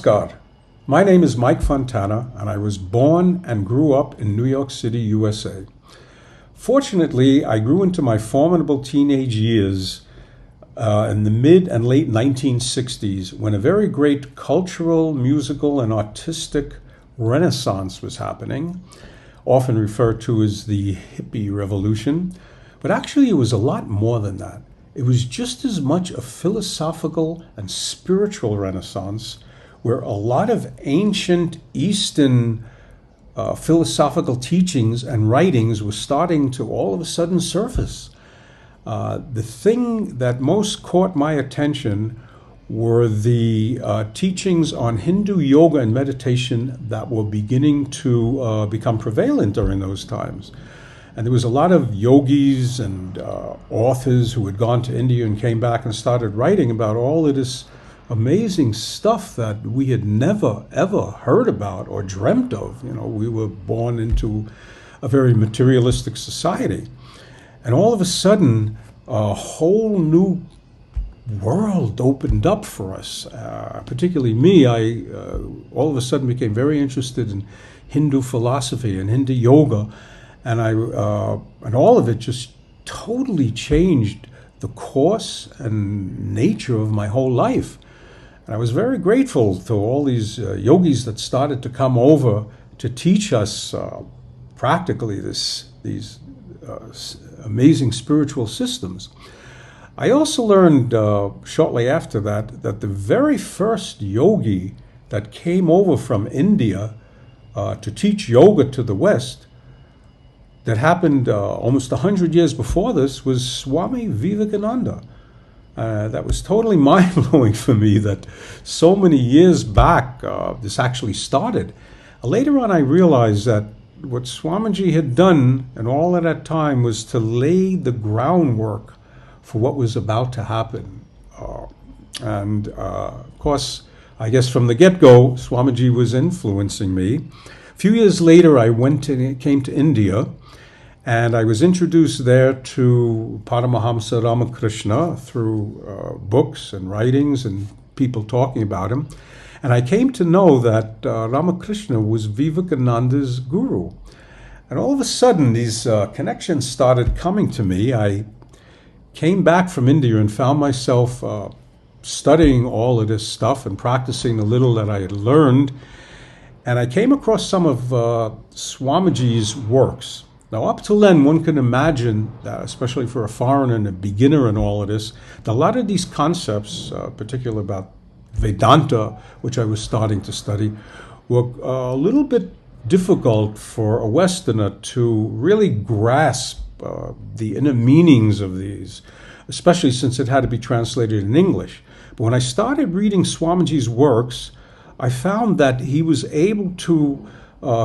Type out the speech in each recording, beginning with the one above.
God. My name is Mike Fontana, and I was born and grew up in New York City, USA. Fortunately, I grew into my formidable teenage years in the mid and late 1960s when a very great cultural, musical, and artistic renaissance was happening, often referred to as the hippie revolution. But actually, it was a lot more than that. It was just as much a philosophical and spiritual renaissance where a lot of ancient Eastern philosophical teachings and writings were starting to all of a sudden surface. The thing that most caught my attention were the teachings on Hindu yoga and meditation that were beginning to become prevalent during those times. And there was a lot of yogis and authors who had gone to India and came back and started writing about all of this amazing stuff that we had never, ever heard about or dreamt of. You know, we were born into a very materialistic society. And all of a sudden, a whole new world opened up for us. Particularly me, I all of a sudden became very interested in Hindu philosophy and Hindu yoga. And and all of it just totally changed the course and nature of my whole life. And I was very grateful to all these yogis that started to come over to teach us practically these amazing spiritual systems. I also learned shortly after that the very first yogi that came over from India to teach yoga to the West, that happened almost 100 years before this, was Swami Vivekananda. That was totally mind-blowing for me that so many years back this actually started. Later on I realized that what Swamiji had done and all at that time was to lay the groundwork for what was about to happen. Of course, I guess from the get-go, Swamiji was influencing me. A few years later, I came to India, and I was introduced there to Paramahamsa Ramakrishna through books and writings and people talking about him. And I came to know that Ramakrishna was Vivekananda's guru. And all of a sudden, these connections started coming to me. I came back from India and found myself studying all of this stuff and practicing the little that I had learned. And I came across some of Swamiji's works. Now, up till then, one can imagine that, especially for a foreigner and a beginner in all of this, that a lot of these concepts, particularly about Vedanta, which I was starting to study, were a little bit difficult for a Westerner to really grasp the inner meanings of these, especially since it had to be translated in English. But when I started reading Swamiji's works, I found that he was able to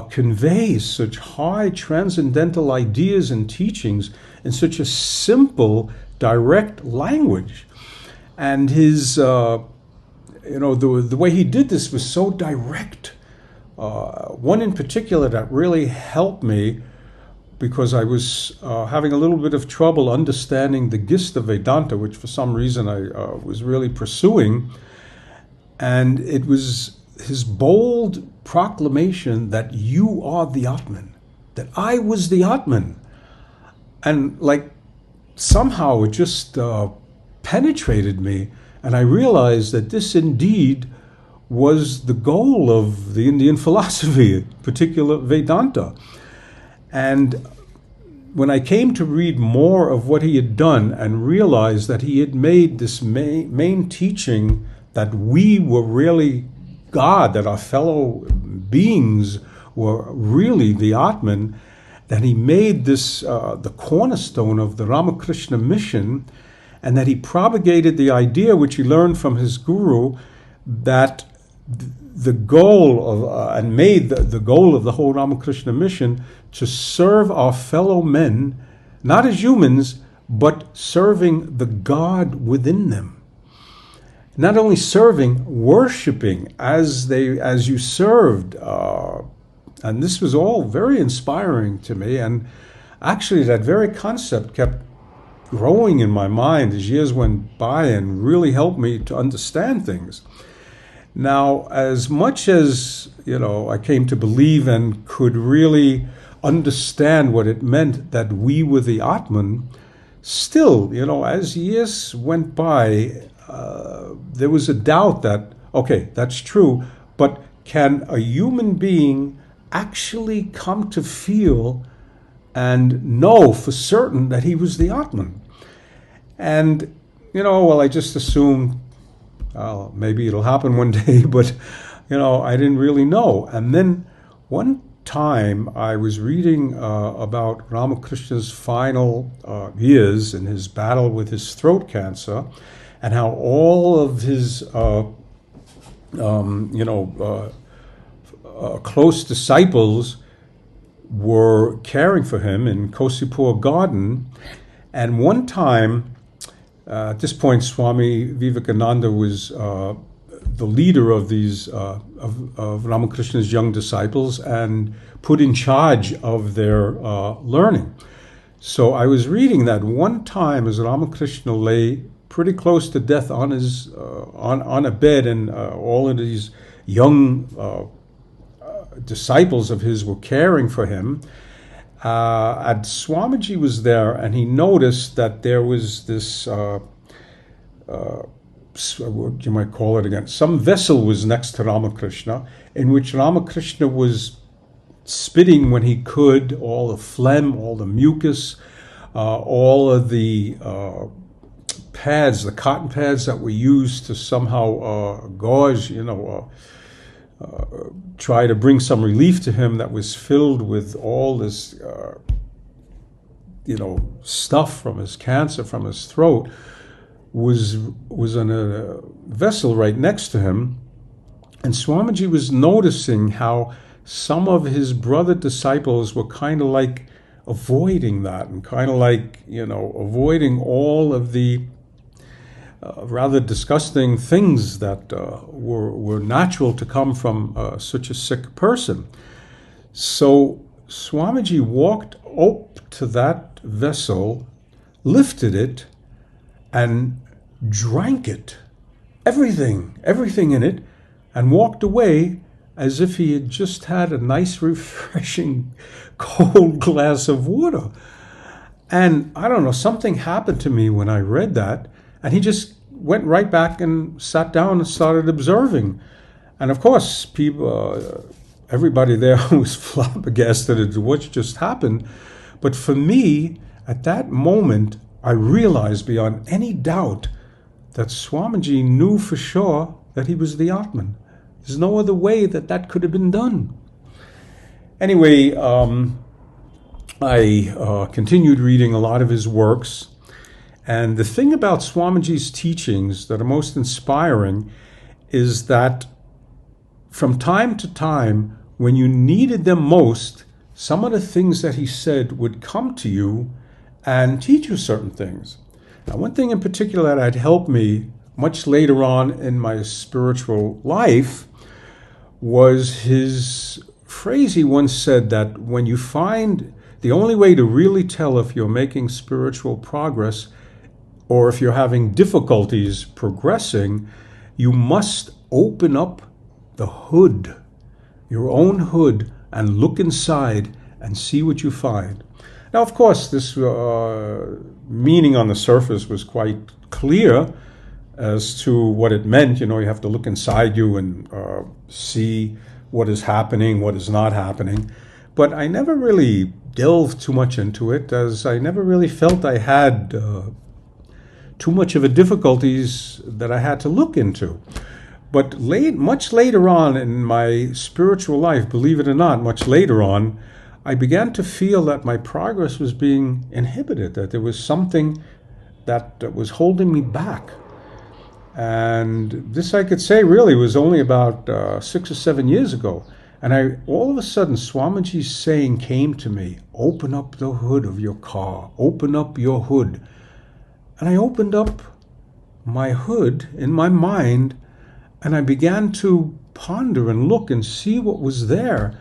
convey such high transcendental ideas and teachings in such a simple, direct language. And his, the way he did this was so direct. One in particular that really helped me, because I was having a little bit of trouble understanding the gist of Vedanta, which for some reason I was really pursuing. And it was his bold proclamation that you are the Atman, that I was the Atman. And like somehow it just penetrated me, and I realized that this indeed was the goal of the Indian philosophy, particular Vedanta. And when I came to read more of what he had done and realized that he had made this main teaching that we were really God, that our fellow beings were really the Atman, that he made this the cornerstone of the Ramakrishna mission, and that he propagated the idea, which he learned from his guru, that the goal of and made the goal of the whole Ramakrishna mission to serve our fellow men, not as humans, but serving the God within them. Not only serving, worshiping as you served. And this was all very inspiring to me. And actually, that very concept kept growing in my mind as years went by and really helped me to understand things. Now, as much as, I came to believe and could really understand what it meant that we were the Atman, still, as years went by, there was a doubt that, okay, that's true, but can a human being actually come to feel and know for certain that he was the Atman? And, I just assumed, maybe it'll happen one day, but, I didn't really know. And then one time I was reading about Ramakrishna's final years in his battle with his throat cancer, and how all of his, close disciples were caring for him in Kosipur garden. And one time, at this point, Swami Vivekananda was the leader of these of Ramakrishna's young disciples and put in charge of their learning. So I was reading that one time as Ramakrishna lay pretty close to death on his on a bed, and all of these young disciples of his were caring for him. And Swamiji was there, and he noticed that there was this, what you might call it again, some vessel was next to Ramakrishna, in which Ramakrishna was spitting when he could, all the phlegm, all the mucus, all of the pads, the cotton pads that were used to somehow gauze, try to bring some relief to him, that was filled with all this, stuff from his cancer, from his throat, was in a vessel right next to him. And Swamiji was noticing how some of his brother disciples were kind of like avoiding that, and kind of like, avoiding all of the rather disgusting things that were natural to come from such a sick person. So Swamiji walked up to that vessel, lifted it, and drank it, everything in it, and walked away as if he had just had a nice, refreshing, cold glass of water. And I don't know, something happened to me when I read that, and he just went right back and sat down and started observing. And of course, people, everybody there was flabbergasted at what just happened. But for me, at that moment, I realized beyond any doubt that Swamiji knew for sure that he was the Atman. There's no other way that could have been done. Anyway, I continued reading a lot of his works. And the thing about Swamiji's teachings that are most inspiring is that from time to time, when you needed them most, some of the things that he said would come to you and teach you certain things. Now, one thing in particular that had helped me much later on in my spiritual life was his phrase. He once said that when you find the only way to really tell if you're making spiritual progress or if you're having difficulties progressing, you must open up the hood, your own hood, and look inside and see what you find. Now, of course, this meaning on the surface was quite clear as to what it meant. You have to look inside you and see what is happening, what is not happening. But I never really delved too much into it, as I never really felt I had too much of a difficulties that I had to look into. But much later on in my spiritual life, believe it or not, much later on, I began to feel that my progress was being inhibited, that there was something that was holding me back. And this, I could say, really was only about 6 or 7 years ago. And all of a sudden, Swamiji's saying came to me, open up the hood of your car, open up your hood. And I opened up my hood in my mind, and I began to ponder and look and see what was there.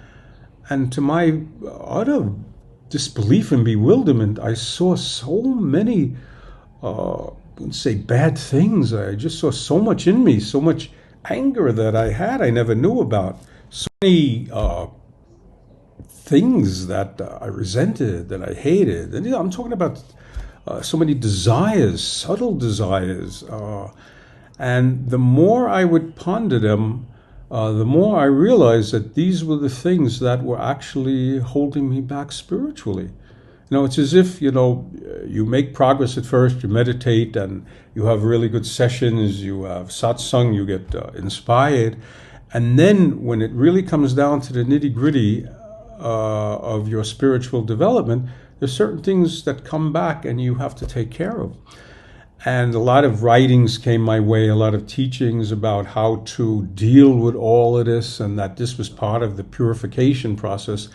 And to my utter disbelief and bewilderment, I saw so many, I wouldn't say bad things. I just saw so much in me, so much anger that I had I never knew about. So many things that I resented, that I hated. And I'm talking about so many desires, subtle desires. And the more I would ponder them, the more I realized that these were the things that were actually holding me back spiritually. It's as if, you make progress at first, you meditate, and you have really good sessions, you have satsang, you get inspired. And then when it really comes down to the nitty-gritty of your spiritual development, there's certain things that come back and you have to take care of. And a lot of writings came my way, a lot of teachings about how to deal with all of this, and that this was part of the purification process.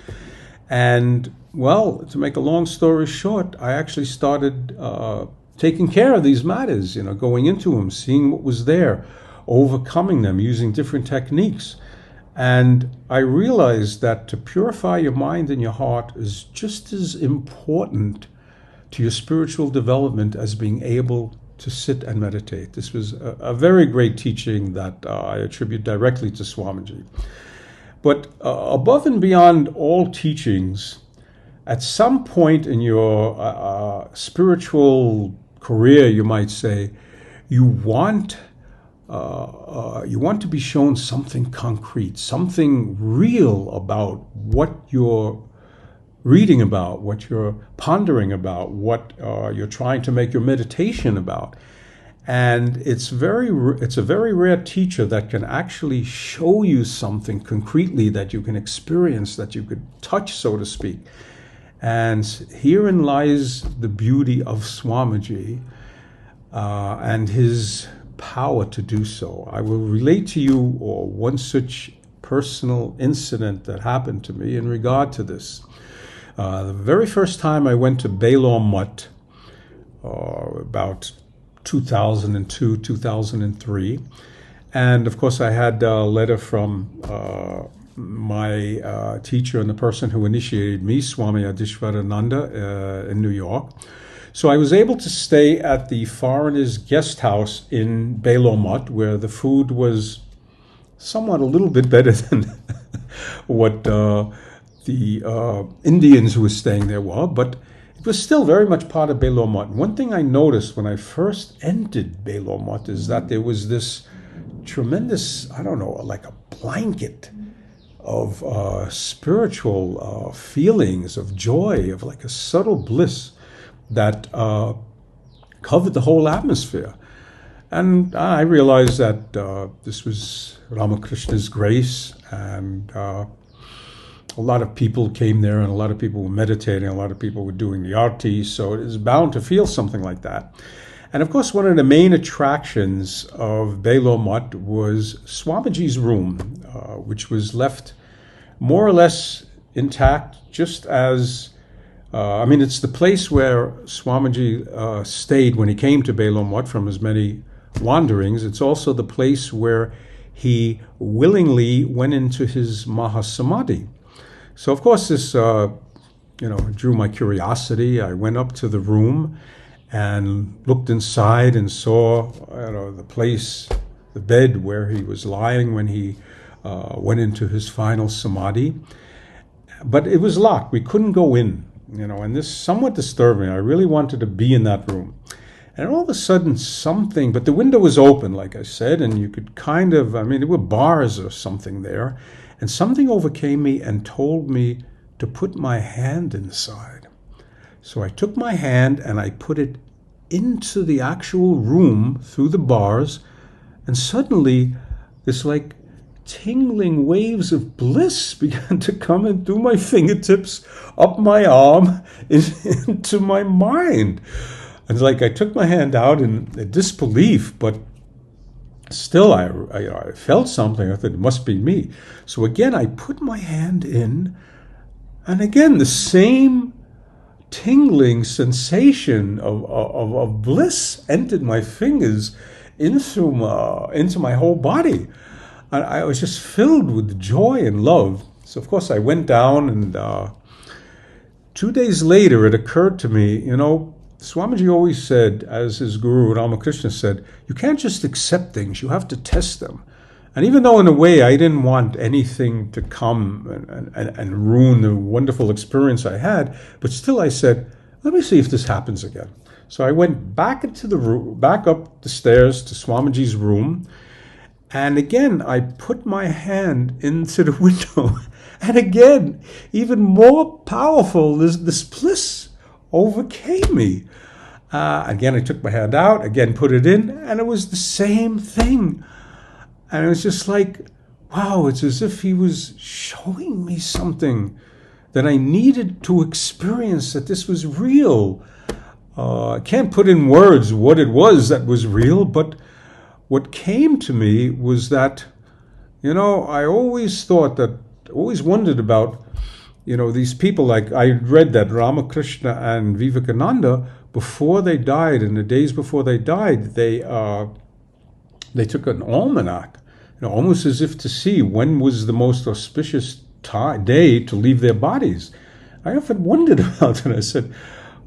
And, well, to make a long story short, I actually started taking care of these matters, going into them, seeing what was there, overcoming them, using different techniques. And I realized that to purify your mind and your heart is just as important to your spiritual development as being able to sit and meditate. This was a very great teaching that I attribute directly to Swamiji. But above and beyond all teachings, at some point in your spiritual career, you might say, you want to be shown something concrete, something real about what you're reading about, what you're pondering about, what you're trying to make your meditation about. And it's a very rare teacher that can actually show you something concretely that you can experience, that you could touch, so to speak. And herein lies the beauty of Swamiji and his power to do so. I will relate to you one such personal incident that happened to me in regard to this. The very first time I went to Belor Mutt, about 2002, 2003, and of course I had a letter from my teacher and the person who initiated me, Swami Adishwarananda, in New York. So I was able to stay at the foreigners' guest house in Belor Mutt, where the food was somewhat a little bit better than what the Indians who were staying there were, but it was still very much part of Belor Mutt. One thing I noticed when I first entered Belor Mutt is that there was this tremendous, like a blanket of spiritual feelings, of joy, of like a subtle bliss that covered the whole atmosphere. And I realized that this was Ramakrishna's grace, and a lot of people came there, and a lot of people were meditating, a lot of people were doing the arti, so it is bound to feel something like that. And of course, one of the main attractions of Belor Mutt was Swamiji's room, which was left more or less intact, just as, it's the place where Swamiji stayed when he came to Belor Mutt from his many wanderings. It's also the place where he willingly went into his Mahasamadhi. So, of course, this, drew my curiosity. I went up to the room and looked inside and saw, the place, the bed where he was lying when he went into his final samadhi. But it was locked. We couldn't go in, and this somewhat disturbed me. I really wanted to be in that room. And all of a sudden but the window was open, like I said, and you could there were bars or something there. And something overcame me and told me to put my hand inside. So I took my hand and I put it into the actual room through the bars, and suddenly this like tingling waves of bliss began to come in through my fingertips, up my arm, into my mind. And it's like I took my hand out in disbelief, but still I felt something. I thought it must be me. So again, I put my hand in, and again the same tingling sensation of bliss entered my fingers into my whole body. And I was just filled with joy and love. So of course I went down, and 2 days later it occurred to me, Swamiji always said, as his guru Ramakrishna said, you can't just accept things, you have to test them. And even though in a way I didn't want anything to come and ruin the wonderful experience I had, but still I said, let me see if this happens again. So I went back into the room, back up the stairs to Swamiji's room, and again I put my hand into the window, and again, even more powerful, this bliss overcame me. Again, I took my hand out, again put it in, and it was the same thing. And it was just like, wow, it's as if he was showing me something that I needed to experience, that this was real. I can't put in words what it was that was real, but what came to me was that, I always wondered about, these people. Like I read that Ramakrishna and Vivekananda, before they died, in the days before they died, they took an almanac, almost as if to see when was the most auspicious day to leave their bodies. I often wondered about it. I said,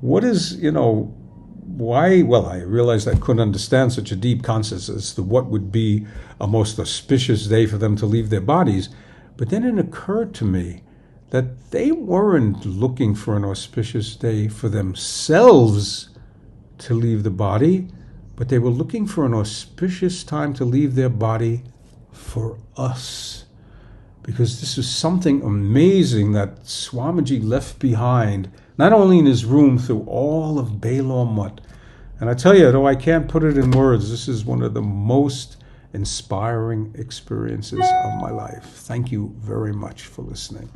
what is, why? Well, I realized I couldn't understand such a deep concept as to what would be a most auspicious day for them to leave their bodies. But then it occurred to me that they weren't looking for an auspicious day for themselves to leave the body, but they were looking for an auspicious time to leave their body for us. Because this is something amazing that Swamiji left behind, not only in his room, through all of Baylor Mutt. And I tell you, though I can't put it in words, this is one of the most inspiring experiences of my life. Thank you very much for listening.